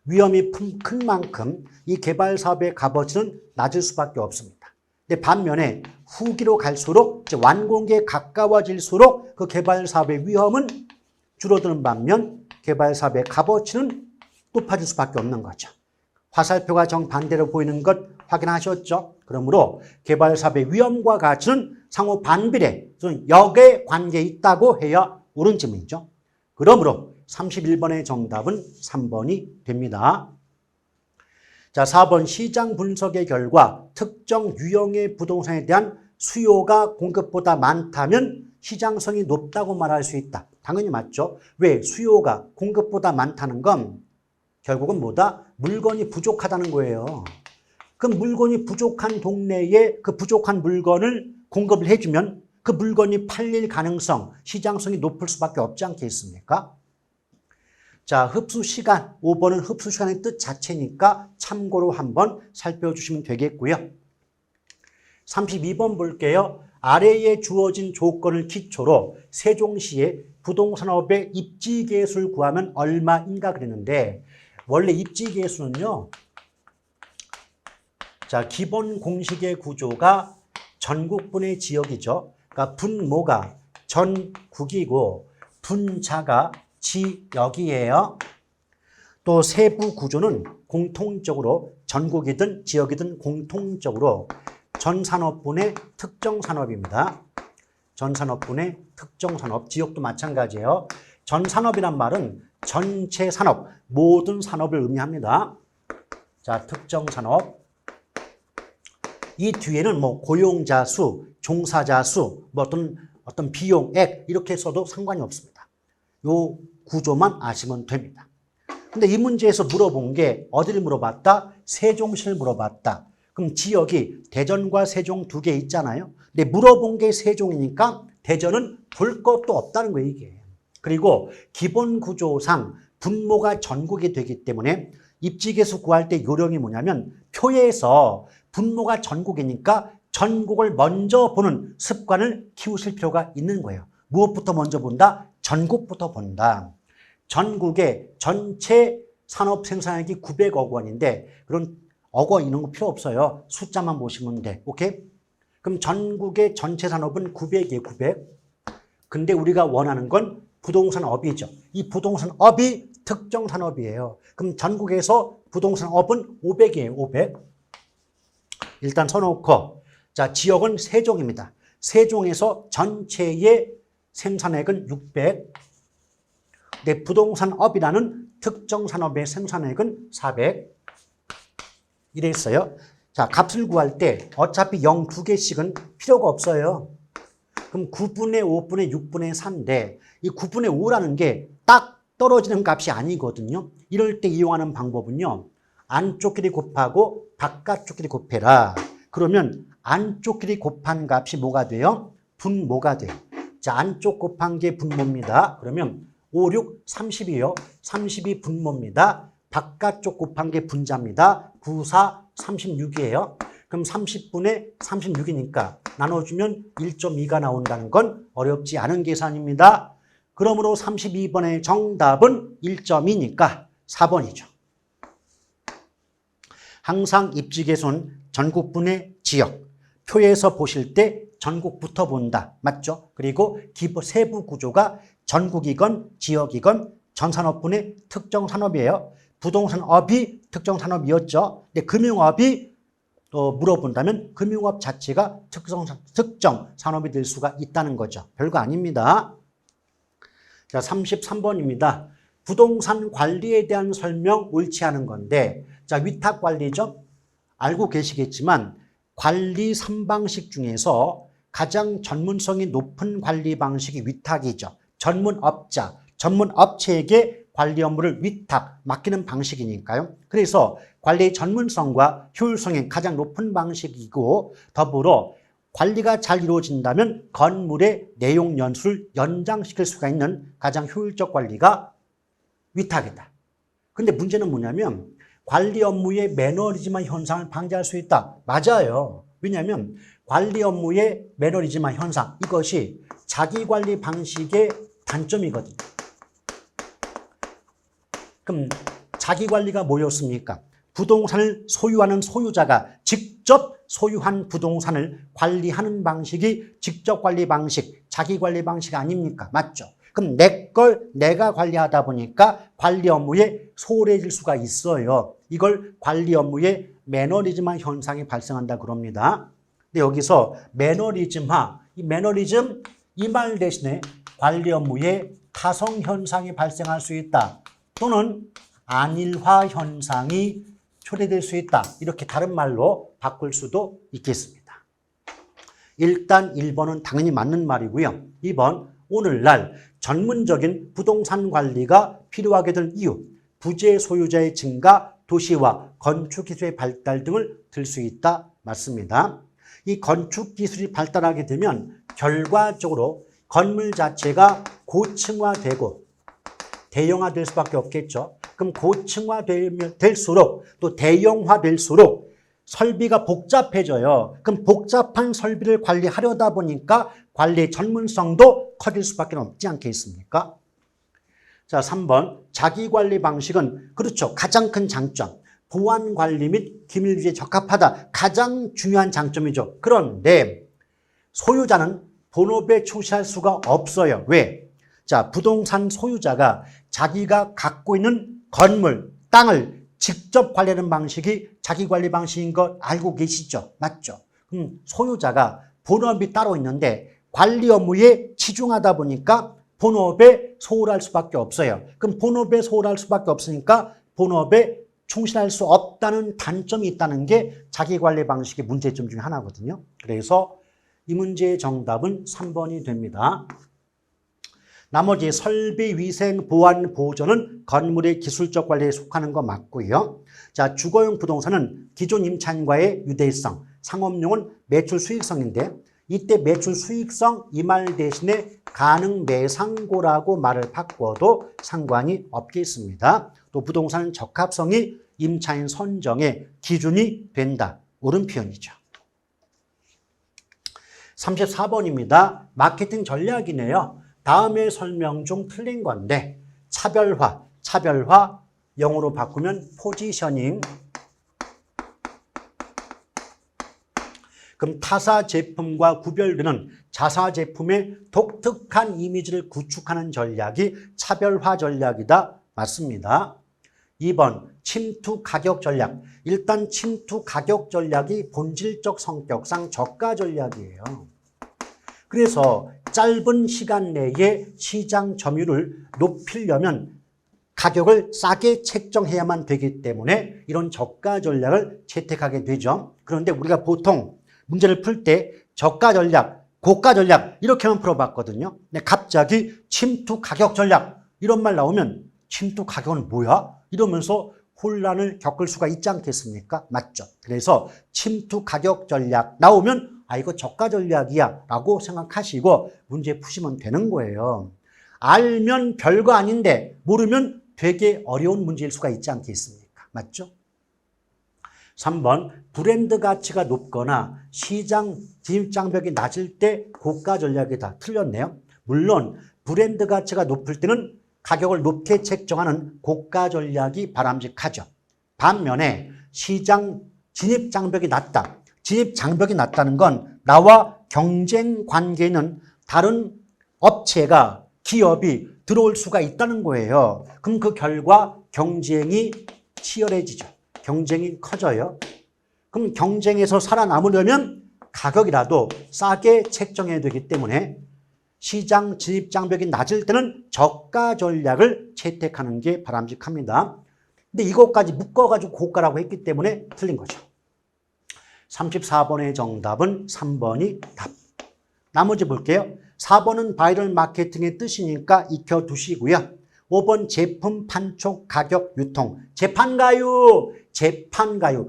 위험이 큰 만큼 이 개발 사업의 값어치는 낮을 수밖에 없습니다. 근데 반면에 후기로 갈수록 완공기에 가까워질수록 그 개발 사업의 위험은 줄어드는 반면 개발 사업의 값어치는 높아질 수밖에 없는 거죠. 화살표가 정반대로 보이는 것 확인하셨죠? 그러므로 개발 사업의 위험과 가치는 상호 반비례, 역의 관계에 있다고 해야 옳은 질문이죠. 그러므로 31번의 정답은 3번이 됩니다. 자, 4번 시장 분석의 결과 특정 유형의 부동산에 대한 수요가 공급보다 많다면 시장성이 높다고 말할 수 있다. 당연히 맞죠. 왜? 수요가 공급보다 많다는 건 결국은 뭐다? 물건이 부족하다는 거예요. 그 물건이 부족한 동네에 그 부족한 물건을 공급을 해주면 그 물건이 팔릴 가능성, 시장성이 높을 수밖에 없지 않겠습니까? 자, 흡수시간, 5번은 흡수시간의 뜻 자체니까 참고로 한번 살펴주시면 되겠고요. 32번 볼게요. 아래에 주어진 조건을 기초로 세종시의 부동산업의 입지계수를 구하면 얼마인가 그랬는데 원래 입지계수는요. 자, 기본 공식의 구조가 전국분의 지역이죠. 그러니까 분모가 전국이고 분자가 지역이에요. 또 세부 구조는 공통적으로 전국이든 지역이든 공통적으로 전산업분의 특정 산업입니다. 전산업분의 특정 산업, 지역도 마찬가지예요. 전산업이란 말은 전체 산업, 모든 산업을 의미합니다. 자, 특정 산업. 이 뒤에는 뭐 고용자 수, 종사자 수, 뭐 어떤 비용액 이렇게 써도 상관이 없습니다. 요 구조만 아시면 됩니다. 근데 이 문제에서 물어본 게 어디를 물어봤다? 세종시를 물어봤다. 그럼 지역이 대전과 세종 두 개 있잖아요. 근데 물어본 게 세종이니까 대전은 볼 것도 없다는 거예요, 이게. 그리고 기본 구조상 분모가 전국이 되기 때문에 입지계수 구할 때 요령이 뭐냐면 표에서 분모가 전국이니까 전국을 먼저 보는 습관을 키우실 필요가 있는 거예요. 무엇부터 먼저 본다? 전국부터 본다. 전국의 전체 산업 생산액이 900억 원인데 그런 억원 이런 거 필요 없어요. 숫자만 보시면 돼. 오케이? 그럼 전국의 전체 산업은 900이에요. 900. 근데 우리가 원하는 건 부동산업이죠. 이 부동산업이 특정 산업이에요. 그럼 전국에서 부동산업은 500이에요. 500. 일단 써놓고 자, 지역은 세종입니다. 세종에서 전체의 생산액은 600. 내 부동산업이라는 특정 산업의 생산액은 400. 이랬어요. 자, 값을 구할 때 어차피 0 2개씩은 필요가 없어요. 그럼 9분의 5분의 6분의 4인데 이 9분의 5라는 게 딱 떨어지는 값이 아니거든요. 이럴 때 이용하는 방법은요. 안쪽끼리 곱하고 바깥쪽끼리 곱해라. 그러면 안쪽끼리 곱한 값이 뭐가 돼요? 분모가 돼요. 자, 안쪽 곱한 게 분모입니다. 그러면 5, 6, 30이요. 30이 분모입니다. 바깥쪽 곱한 게 분자입니다. 9, 4, 36이에요. 그럼 30분의 36이니까 나눠주면 1.2가 나온다는 건 어렵지 않은 계산입니다. 그러므로 32번의 정답은 1.2니까 4번이죠. 항상 입지계수는 전국분의 지역. 표에서 보실 때 전국부터 본다. 맞죠? 그리고 세부 구조가 전국이건 지역이건 전산업분의 특정 산업이에요. 부동산업이 특정 산업이었죠. 근데 금융업이 또 물어본다면 금융업 자체가 특정 산업이 될 수가 있다는 거죠. 별거 아닙니다. 자, 33번입니다. 부동산 관리에 대한 설명 옳지 않은 건데 자, 위탁 관리죠. 알고 계시겠지만 관리 3방식 중에서 가장 전문성이 높은 관리 방식이 위탁이죠. 전문업자, 전문업체에게 관리 업무를 위탁, 맡기는 방식이니까요. 그래서 관리의 전문성과 효율성이 가장 높은 방식이고 더불어 관리가 잘 이루어진다면 건물의 내용 연수를 연장시킬 수가 있는 가장 효율적 관리가 위탁이다. 근데 문제는 뭐냐면 관리 업무의 매너리즘한 현상을 방지할 수 있다. 맞아요. 왜냐하면 관리 업무의 매너리즘한 현상, 이것이 자기관리 방식의 단점이거든요. 그럼 자기관리가 뭐였습니까? 부동산을 소유하는 소유자가 직접 소유한 부동산을 관리하는 방식이 직접관리 방식, 자기관리 방식 아닙니까? 맞죠? 그럼 내 걸 내가 관리하다 보니까 관리 업무에 소홀해질 수가 있어요. 이걸 관리 업무에 매너리즘화 현상이 발생한다 그럽니다. 근데 여기서 매너리즘화, 이 매너리즘 이 말 대신에 관리 업무에 타성 현상이 발생할 수 있다. 또는 안일화 현상이 초래될 수 있다. 이렇게 다른 말로 바꿀 수도 있겠습니다. 일단 1번은 당연히 맞는 말이고요. 2번, 오늘날 전문적인 부동산 관리가 필요하게 된 이유, 부재 소유자의 증가, 도시화, 건축 기술의 발달 등을 들 수 있다. 맞습니다. 이 건축 기술이 발달하게 되면 결과적으로 건물 자체가 고층화되고 대형화될 수밖에 없겠죠. 그럼 고층화될수록 또 대형화될수록 설비가 복잡해져요. 그럼 복잡한 설비를 관리하려다 보니까 관리의 전문성도 커질 수밖에 없지 않겠습니까? 자, 3번 자기관리 방식은 그렇죠. 가장 큰 장점. 보안관리 및 기밀유지에 적합하다. 가장 중요한 장점이죠. 그런데 소유자는 본업에 충실할 수가 없어요. 왜? 자, 부동산 소유자가 자기가 갖고 있는 건물, 땅을 직접 관리하는 방식이 자기관리 방식인 거 알고 계시죠? 맞죠? 소유자가 본업이 따로 있는데 관리 업무에 치중하다 보니까 본업에 소홀할 수밖에 없어요. 그럼 본업에 소홀할 수밖에 없으니까 본업에 충실할 수 없다는 단점이 있다는 게 자기관리 방식의 문제점 중에 하나거든요. 그래서 이 문제의 정답은 3번이 됩니다. 나머지 설비, 위생, 보안, 보존은 건물의 기술적 관리에 속하는 거 맞고요. 자, 주거용 부동산은 기존 임차인과의 유대성, 상업용은 매출 수익성인데 이때 매출 수익성 이 말 대신에 가능 매상고라고 말을 바꿔도 상관이 없겠습니다. 또 부동산은 적합성이 임차인 선정의 기준이 된다. 옳은 표현이죠. 34번입니다. 마케팅 전략이네요. 다음의 설명 중 틀린 건데 차별화 영어로 바꾸면 포지셔닝. 그럼 타사 제품과 구별되는 자사 제품의 독특한 이미지를 구축하는 전략이 차별화 전략이다. 맞습니다. 2번 침투 가격 전략. 일단 침투 가격 전략이 본질적 성격상 저가 전략이에요. 그래서 짧은 시간 내에 시장 점유율을 높이려면 가격을 싸게 책정해야만 되기 때문에 이런 저가 전략을 채택하게 되죠. 그런데 우리가 보통 문제를 풀 때 저가 전략, 고가 전략 이렇게만 풀어봤거든요. 근데 갑자기 침투 가격 전략 이런 말 나오면 침투 가격은 뭐야? 이러면서 혼란을 겪을 수가 있지 않겠습니까? 맞죠? 그래서 침투 가격 전략 나오면 아 이거 저가 전략이야 라고 생각하시고 문제 푸시면 되는 거예요. 알면 별거 아닌데 모르면 되게 어려운 문제일 수가 있지 않겠습니까? 맞죠? 3번 브랜드 가치가 높거나 시장 진입장벽이 낮을 때 고가 전략이다. 틀렸네요. 물론 브랜드 가치가 높을 때는 가격을 높게 책정하는 고가 전략이 바람직하죠. 반면에 시장 진입장벽이 낮다. 진입장벽이 낮다는 건 나와 경쟁 관계에 있는 다른 업체가 기업이 들어올 수가 있다는 거예요. 그럼 그 결과 경쟁이 치열해지죠. 경쟁이 커져요. 그럼 경쟁에서 살아남으려면 가격이라도 싸게 책정해야 되기 때문에 시장 진입장벽이 낮을 때는 저가 전략을 채택하는 게 바람직합니다. 근데 이것까지 묶어가지고 고가라고 했기 때문에 틀린 거죠. 34번의 정답은 3번이 답. 나머지 볼게요. 4번은 바이럴 마케팅의 뜻이니까 익혀두시고요. 5번 제품 판촉 가격 유통. 재판가유. 재판가유가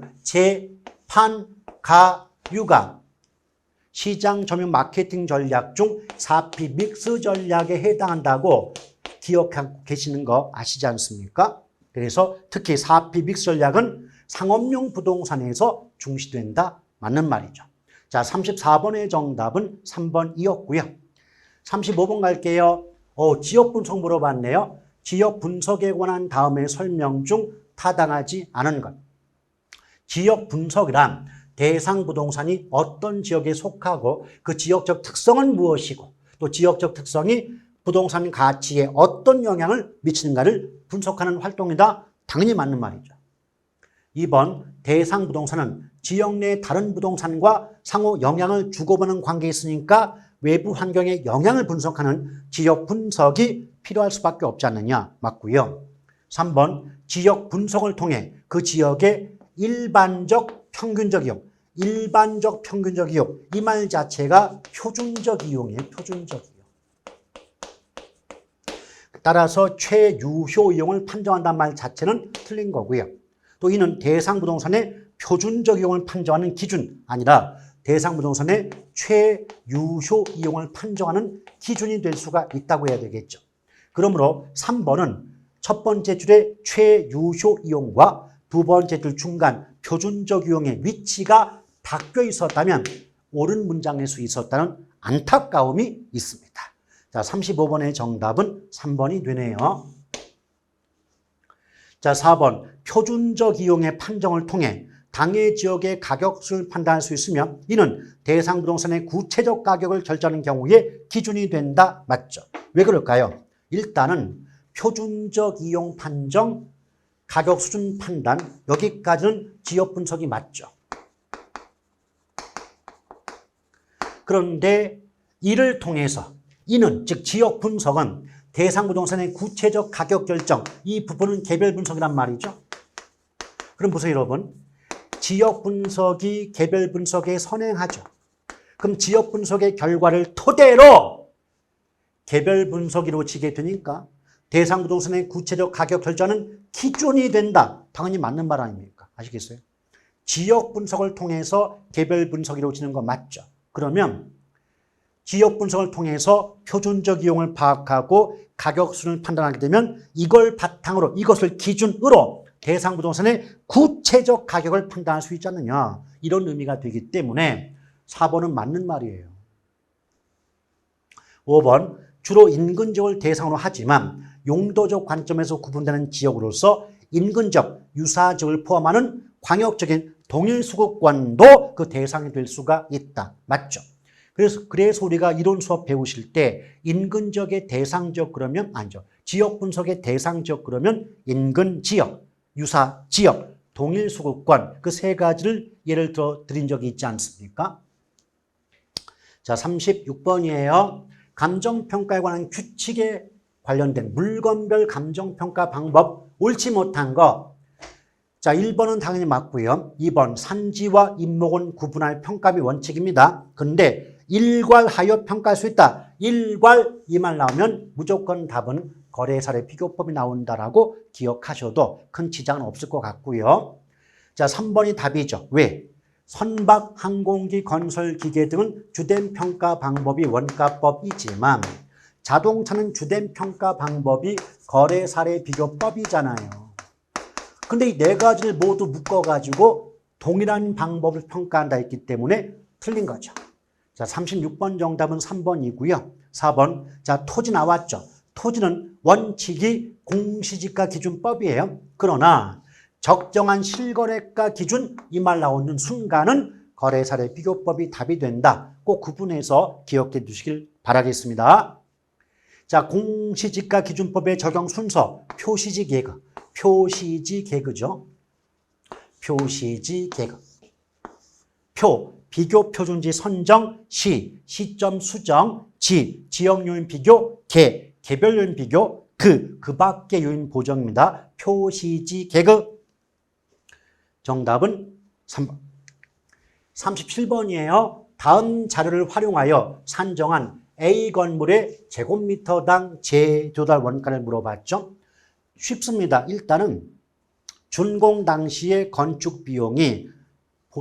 시장 점유 마케팅 전략 중 4P 믹스 전략에 해당한다고 기억하고 계시는 거 아시지 않습니까? 그래서 특히 4P 믹스 전략은 상업용 부동산에서 중시된다. 맞는 말이죠. 자, 34번의 정답은 3번이었고요. 35번 갈게요. 지역 분석 물어봤네요. 지역 분석에 관한 다음의 설명 중 타당하지 않은 것. 지역 분석이란 대상 부동산이 어떤 지역에 속하고 그 지역적 특성은 무엇이고 또 지역적 특성이 부동산 가치에 어떤 영향을 미치는가를 분석하는 활동이다. 당연히 맞는 말이죠. 2번, 대상 부동산은 지역 내 다른 부동산과 상호 영향을 주고받는 관계에 있으니까 외부 환경의 영향을 분석하는 지역 분석이 필요할 수밖에 없지 않느냐. 맞고요. 3번, 지역 분석을 통해 그 지역의 일반적 평균적 이용, 일반적 평균적 이용, 이 말 자체가 표준적 이용이에요. 표준적 이용. 따라서 최유효 이용을 판정한다는 말 자체는 틀린 거고요. 또 이는 대상 부동산의 표준적 이용을 판정하는 기준 아니라 대상 부동산의 최유효 이용을 판정하는 기준이 될 수가 있다고 해야 되겠죠. 그러므로 3번은 첫 번째 줄의 최유효 이용과 두 번째 줄 중간 표준적 이용의 위치가 바뀌어 있었다면 옳은 문장일 수 있었다는 안타까움이 있습니다. 자, 35번의 정답은 3번이 되네요. 자, 4번. 표준적 이용의 판정을 통해 당해 지역의 가격수를 판단할 수 있으며 이는 대상 부동산의 구체적 가격을 결정하는 경우에 기준이 된다. 맞죠? 왜 그럴까요? 일단은 표준적 이용 판정, 가격 수준 판단, 여기까지는 지역 분석이 맞죠. 그런데 이를 통해서 이는 즉 지역 분석은 대상 부동산의 구체적 가격 결정, 이 부분은 개별 분석이란 말이죠. 그럼 보세요 여러분. 지역 분석이 개별 분석에 선행하죠. 그럼 지역 분석의 결과를 토대로 개별 분석이 이루어지게 되니까 대상 부동산의 구체적 가격 결정은 기준이 된다. 당연히 맞는 말 아닙니까? 아시겠어요? 지역 분석을 통해서 개별 분석이 이루어지는 거 맞죠? 그러면 지역 분석을 통해서 표준적 이용을 파악하고 가격 수준을 판단하게 되면 이걸 바탕으로 이것을 기준으로 대상 부동산의 구체적 가격을 판단할 수 있지 않느냐. 이런 의미가 되기 때문에 4번은 맞는 말이에요. 5번. 주로 인근 지역을 대상으로 하지만 용도적 관점에서 구분되는 지역으로서 인근적, 유사 지역을 포함하는 광역적인 동일 수급권도 그 대상이 될 수가 있다. 맞죠? 그래서 우리가 이론 수업 배우실 때 인근 지역의 대상 지역 그러면 아니죠. 지역 분석의 대상 지역 그러면 인근 지역, 유사 지역, 동일 수급권 그 세 가지를 예를 들어 드린 적이 있지 않습니까? 자, 36번이에요. 감정평가에 관한 규칙에 관련된 물건별 감정평가 방법 옳지 못한 거. 자, 1번은 당연히 맞고요. 2번 산지와 인목은 구분할 평가비 원칙입니다. 그런데 일괄하여 평가할 수 있다. 일괄 이 말 나오면 무조건 답은 거래사례 비교법이 나온다라고 기억하셔도 큰 지장은 없을 것 같고요. 자, 3번이 답이죠. 왜? 선박, 항공기, 건설, 기계 등은 주된 평가 방법이 원가법이지만 자동차는 주된 평가 방법이 거래사례 비교법이잖아요. 근데 이 네 가지를 모두 묶어가지고 동일한 방법을 평가한다 했기 때문에 틀린 거죠. 자, 36번 정답은 3번이고요. 4번. 자, 토지 나왔죠. 토지는 원칙이 공시지가 기준법이에요. 그러나 적정한 실거래가 기준 이 말 나오는 순간은 거래사례 비교법이 답이 된다. 꼭 구분해서 기억해 두시길 바라겠습니다. 자, 공시지가 기준법의 적용 순서 표시지 계급. 표시지 계급이죠. 표시지 계급. 비교 표준지 선정, 시점 수정, 지역 요인 비교, 개별 요인 비교, 그 밖의 요인 보정입니다. 표시지 계급. 정답은 3번. 37번이에요. 다음 자료를 활용하여 산정한 A 건물의 제곱미터당 재조달 원가를 물어봤죠. 쉽습니다. 일단은 준공 당시의 건축 비용이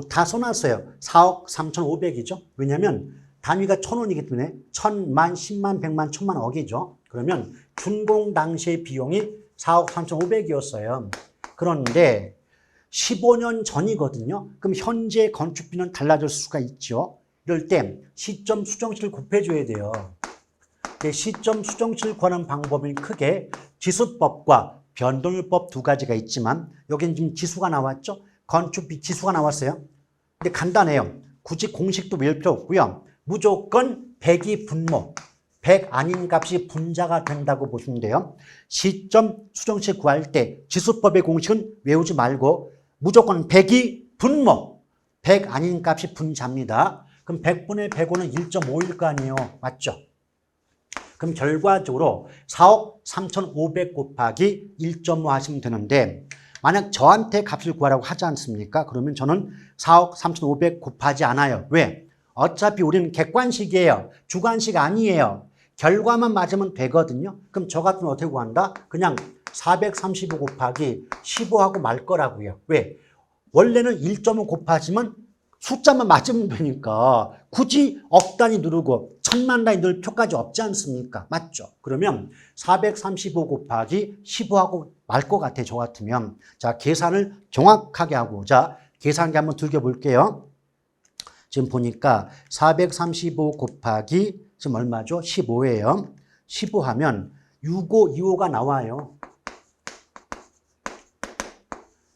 다 써놨어요. 4억 3,500이죠. 왜냐하면 단위가 1,000원이기 때문에 1,000만, 10만, 100만, 1,000만 억이죠. 그러면 준공 당시의 비용이 4억 3,500이었어요. 그런데 15년 전이거든요. 그럼 현재 건축비는 달라질 수가 있죠. 이럴 때 시점 수정치를 곱해줘야 돼요. 시점 수정치를 구하는 방법은 크게 지수법과 변동률법 두 가지가 있지만 여기는 지금 지수가 나왔죠? 건축비 지수가 나왔어요. 근데 간단해요. 굳이 공식도 외울 필요 없고요. 무조건 100이 분모, 100 아닌 값이 분자가 된다고 보시면 돼요. 시점 수정치 구할 때 지수법의 공식은 외우지 말고 무조건 100이 분모, 100 아닌 값이 분자입니다. 그럼 100분의 105는 1.5일 거 아니에요. 맞죠? 그럼 결과적으로 4억 3,500 곱하기 1.5 하시면 되는데 만약 저한테 값을 구하라고 하지 않습니까? 그러면 저는 4억 3,500 곱하지 않아요. 왜? 어차피 우리는 객관식이에요. 주관식 아니에요. 결과만 맞으면 되거든요. 그럼 저 같으면 어떻게 구한다? 그냥 435 곱하기 15하고 말 거라고요. 왜? 원래는 1.5 곱하지만 숫자만 맞으면 되니까 굳이 억 단위 누르고 천만 단위 누를 필요까지 없지 않습니까? 맞죠? 그러면 435 곱하기 15하고 말 것 같아, 저 같으면. 자, 계산을 정확하게 하고, 자, 계산기 한번 들겨볼게요. 지금 보니까 435 곱하기 지금 얼마죠? 15예요. 15 하면 6525가 나와요.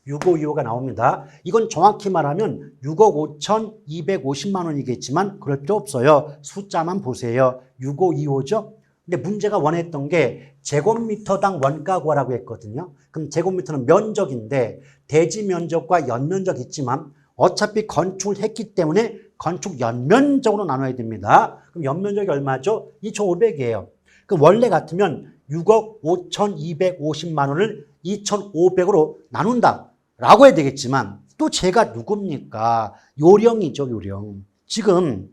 6525가 나옵니다. 이건 정확히 말하면 6억 5,250만 원이겠지만 그럴 필요 없어요. 숫자만 보세요. 6525죠? 근데 문제가 원했던 게 제곱미터당 원가 구하라고 했거든요. 그럼 제곱미터는 면적인데 대지 면적과 연면적 있지만 어차피 건축을 했기 때문에 건축 연면적으로 나눠야 됩니다. 그럼 연면적이 얼마죠? 2,500이에요. 그럼 원래 같으면 6억 5,250만 원을 2,500으로 나눈다 라고 해야 되겠지만 또 제가 누굽니까? 요령이죠, 요령. 지금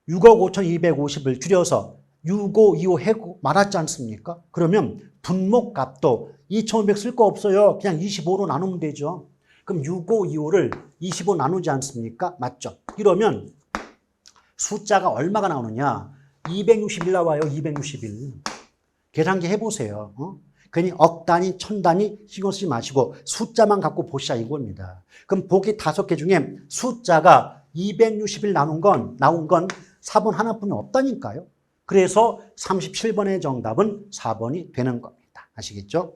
6억 5,250을 줄여서 6525 해고 말았지 않습니까? 그러면 분모값도 2,500 쓸 거 없어요. 그냥 25로 나누면 되죠. 그럼 6525를 25 나누지 않습니까? 맞죠? 이러면 숫자가 얼마가 나오느냐? 261 나와요. 261. 계산기 해보세요. 괜히 억 단위, 천 단위 신경 쓰지 마시고 숫자만 갖고 보시자 이겁니다. 그럼 보기 5개 중에 숫자가 261 나온 건 4번 하나뿐이 없다니까요. 그래서 37번의 정답은 4번이 되는 겁니다. 아시겠죠?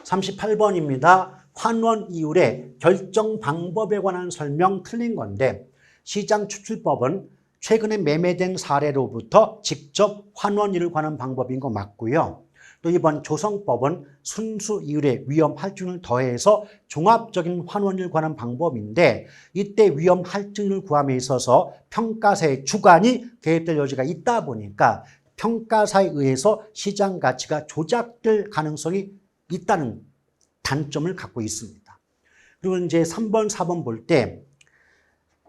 38번입니다. 환원 이율의 결정 방법에 관한 설명 틀린 건데 시장 추출법은 최근에 매매된 사례로부터 직접 환원일을 관한 방법인 거 맞고요. 또 이번 조성법은 순수 이율의 위험 할증을 더해서 종합적인 환원일 관한 방법인데 이때 위험 할증을 구함에 있어서 평가사의 주관이 개입될 여지가 있다 보니까 평가사에 의해서 시장 가치가 조작될 가능성이 있다는 단점을 갖고 있습니다. 그리고 이제 3번, 4번 볼 때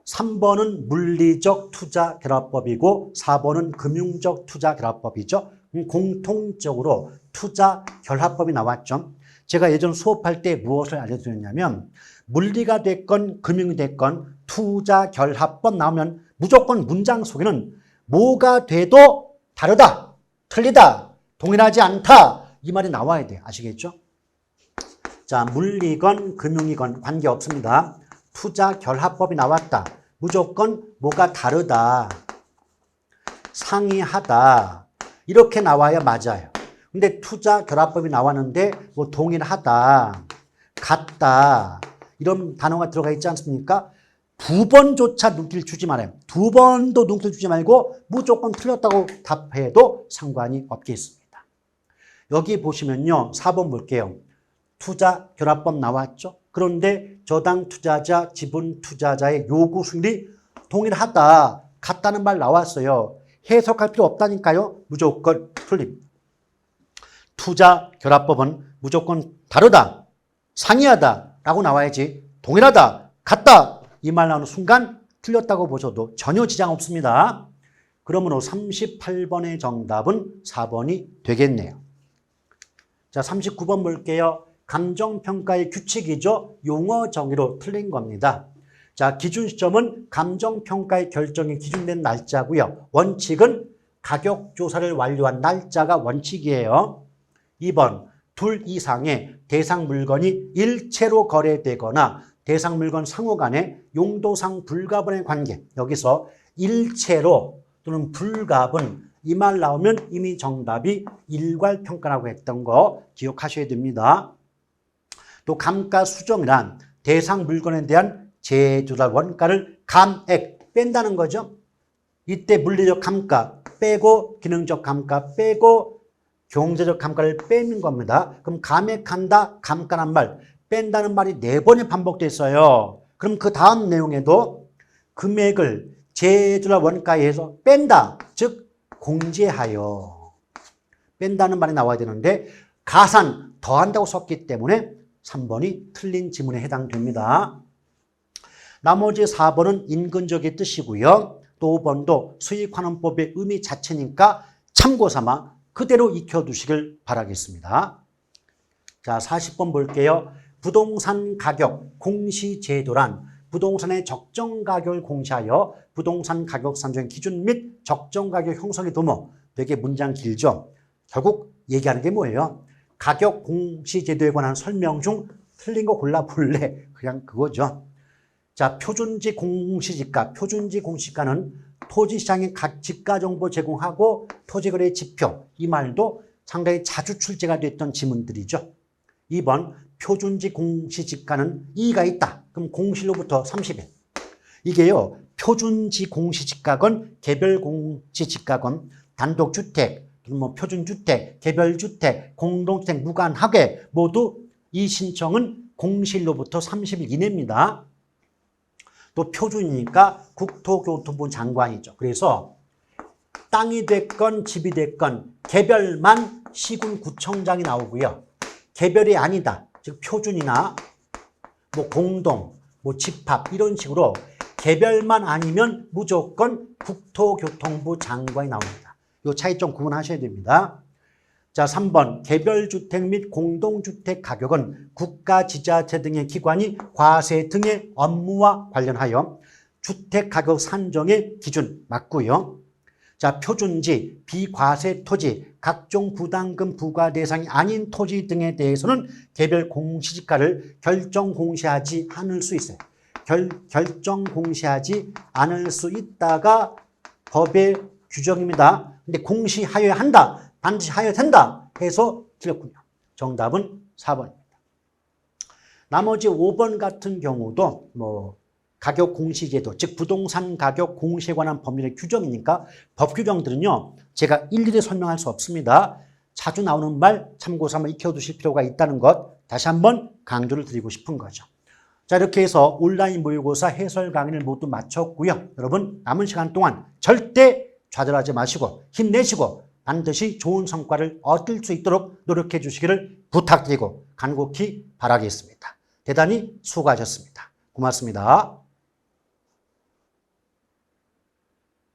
3번은 물리적 투자 결합법이고 4번은 금융적 투자 결합법이죠. 공통적으로 투자 결합법이 나왔죠. 제가 예전 수업할 때 무엇을 알려드렸냐면 물리가 됐건 금융이 됐건 투자 결합법 나오면 무조건 문장 속에는 뭐가 돼도 다르다, 틀리다, 동일하지 않다 이 말이 나와야 돼요. 아시겠죠? 자, 물리건 금융이건 관계없습니다. 투자 결합법이 나왔다. 무조건 뭐가 다르다, 상이하다 이렇게 나와야 맞아요. 근데 투자 결합법이 나왔는데 뭐 동일하다, 같다 이런 단어가 들어가 있지 않습니까? 두 번조차 눈길 주지 말아요. 두 번도 눈길 주지 말고 무조건 틀렸다고 답해도 상관이 없겠습니다. 여기 보시면요. 4번 볼게요. 투자 결합법 나왔죠? 그런데 저당 투자자, 지분 투자자의 요구 수익이 동일하다, 같다는 말 나왔어요. 해석할 필요 없다니까요. 무조건 틀림. 투자 결합법은 무조건 다르다, 상이하다 라고 나와야지 동일하다, 같다 이 말 나오는 순간 틀렸다고 보셔도 전혀 지장 없습니다. 그러므로 38번의 정답은 4번이 되겠네요. 자, 39번 볼게요. 감정평가의 규칙이죠. 용어 정의로 틀린 겁니다. 자, 기준 시점은 감정평가의 결정이 기준된 날짜고요. 원칙은 가격조사를 완료한 날짜가 원칙이에요. 2번, 둘 이상의 대상 물건이 일체로 거래되거나 대상 물건 상호 간의 용도상 불가분의 관계. 여기서 일체로 또는 불가분 이 말 나오면 이미 정답이 일괄평가라고 했던 거 기억하셔야 됩니다. 또 감가수정이란 대상 물건에 대한 제조자 원가를 감액 뺀다는 거죠. 이때 물리적 감가 빼고 기능적 감가 빼고 경제적 감가를 빼는 겁니다. 그럼 감액한다, 감가란 말, 뺀다는 말이 4번이 반복됐어요. 그럼 그 다음 내용에도 금액을 제조자 원가에서 뺀다, 즉 공제하여 뺀다는 말이 나와야 되는데 가산 더한다고 썼기 때문에 3번이 틀린 지문에 해당됩니다. 나머지 4번은 인근적의 뜻이고요. 또 5번도 수익환원법의 의미 자체니까 참고 삼아 그대로 익혀두시길 바라겠습니다. 자, 40번 볼게요. 부동산 가격 공시제도란 부동산의 적정 가격을 공시하여 부동산 가격 산정 기준 및 적정 가격 형성의 도모. 되게 문장 길죠? 결국 얘기하는 게 뭐예요? 가격 공시제도에 관한 설명 중 틀린 거 골라볼래? 그냥 그거죠. 자, 표준지 공시지가. 표준지 공시가는 토지시장의 각 지가 정보 제공하고 토지거래 지표. 이 말도 상당히 자주 출제가 됐던 지문들이죠. 2번 표준지 공시지가는 이의가 있다. 그럼 공실로부터 30일. 이게요. 표준지 공시지가건 개별 공시지가건 단독주택, 뭐 표준주택, 개별주택, 공동주택 무관하게 모두 이 신청은 공실로부터 30일 이내입니다. 또 표준이니까 국토교통부 장관이죠. 그래서 땅이 됐건 집이 됐건 개별만 시군구청장이 나오고요. 개별이 아니다. 즉 표준이나 뭐 공동, 뭐 집합 이런 식으로 개별만 아니면 무조건 국토교통부 장관이 나옵니다. 이 차이점 구분하셔야 됩니다. 자, 3번 개별주택 및 공동주택 가격은 국가, 지자체 등의 기관이 과세 등의 업무와 관련하여 주택가격 산정의 기준 맞고요. 자, 표준지, 비과세 토지, 각종 부담금 부과 대상이 아닌 토지 등에 대해서는 개별 공시지가를 결정 공시하지 않을 수 있어요. 결정 공시하지 않을 수 있다가 법의 규정입니다. 근데 공시하여야 한다, 반드시 하여야 된다 해서 틀렸군요. 정답은 4번입니다. 나머지 5번 같은 경우도 뭐 가격 공시제도, 즉 부동산 가격 공시에 관한 법률의 규정이니까 법 규정들은요 제가 일일이 설명할 수 없습니다. 자주 나오는 말 참고 삼아 익혀두실 필요가 있다는 것 다시 한번 강조를 드리고 싶은 거죠. 자, 이렇게 해서 온라인 모의고사 해설 강의를 모두 마쳤고요. 여러분 남은 시간 동안 절대 좌절하지 마시고 힘내시고 반드시 좋은 성과를 얻을 수 있도록 노력해 주시기를 부탁드리고 간곡히 바라겠습니다. 대단히 수고하셨습니다. 고맙습니다.